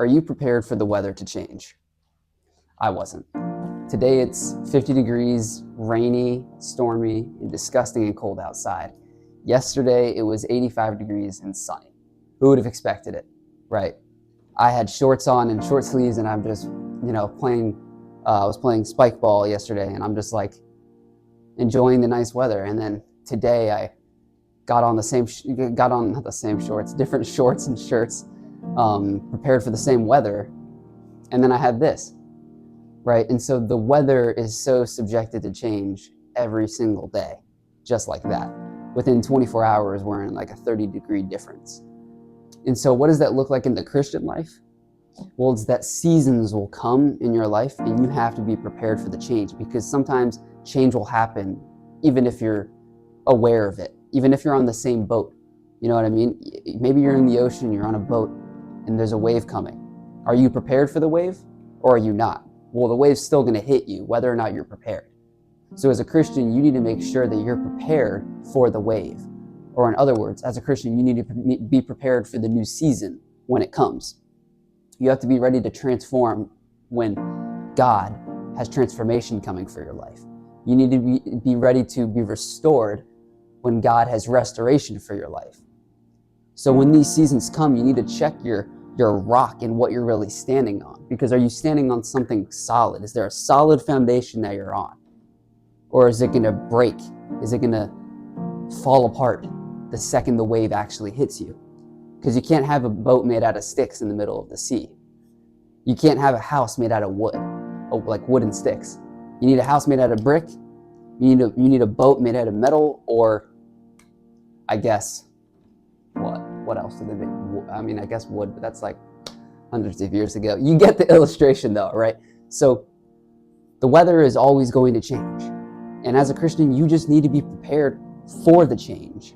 Are you prepared for the weather to change? I wasn't. Today it's 50 degrees, rainy, stormy, and disgusting and cold outside. Yesterday it was 85 degrees and sunny. Who would have expected it, right? I had shorts on and short sleeves, and I'm just, playing. I was playing spike ball yesterday, and I'm just like enjoying the nice weather. And then today I not the same shorts, different shorts and shirts, prepared for the same weather. And then I had this, right? And so the weather is so subjected to change every single day, just like that. Within 24 hours, we're in like a 30-degree difference. And so what does that look like in the Christian life? Well, it's that seasons will come in your life and you have to be prepared for the change, because sometimes change will happen even if you're aware of it, even if you're on the same boat. You know what I mean? Maybe you're in the ocean, you're on a boat, and there's a wave coming. Are you prepared for the wave, or are you not? Well, the wave's still going to hit you whether or not you're prepared. So as a Christian, you need to make sure that you're prepared for the wave. Or in other words, as a Christian, you need to be prepared for the new season when it comes. You have to be ready to transform when God has transformation coming for your life. You need to be ready to be restored when God has restoration for your life. So when these seasons come, you need to check your rock and what you're really standing on. Because are you standing on something solid? Is there a solid foundation that you're on? Or is it going to break? Is it going to fall apart the second the wave actually hits you? Because you can't have a boat made out of sticks in the middle of the sea. You can't have a house made out of wood, like wood and sticks. You need a house made out of brick. You need a boat made out of metal, or I guess, what else do they make? I mean, I guess wood, but that's like hundreds of years ago. You get the illustration though, right? So the weather is always going to change. And as a Christian, you just need to be prepared for the change.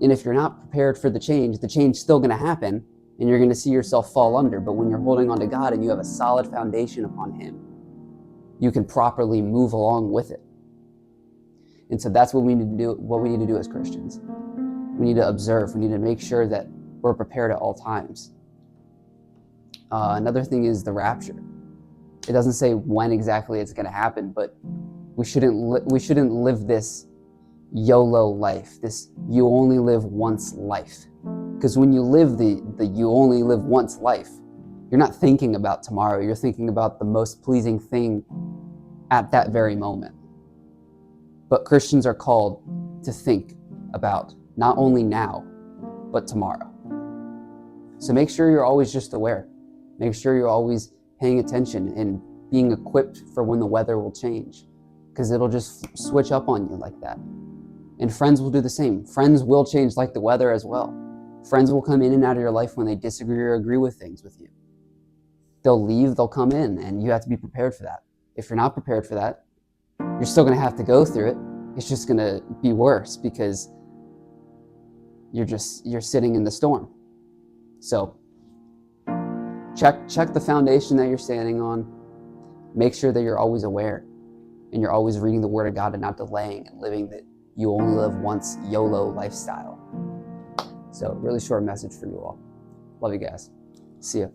And if you're not prepared for the change is still going to happen, and you're going to see yourself fall under. But when you're holding on to God and you have a solid foundation upon Him, you can properly move along with it. And so that's what we need to do. What we need to do as Christians, we need to observe. We need to make sure that we're prepared at all times. Another thing is the rapture. It doesn't say when exactly it's going to happen, but we shouldn't live this YOLO life, this you only live once life. Because when you live the you only live once life, you're not thinking about tomorrow. You're thinking about the most pleasing thing at that very moment. But Christians are called to think about not only now, but tomorrow. So make sure you're always just aware. Make sure you're always paying attention and being equipped for when the weather will change, because it'll just switch up on you like that. And friends will do the same. Friends will change like the weather as well. Friends will come in and out of your life when they disagree or agree with things with you. They'll leave, they'll come in, and you have to be prepared for that. If you're not prepared for that, you're still going to have to go through it. It's just going to be worse because you're sitting in the storm. So check the foundation that you're standing on. Make sure that you're always aware and you're always reading the Word of God and not delaying and living the you only live once YOLO lifestyle. So really short message for you all. Love you guys. See ya.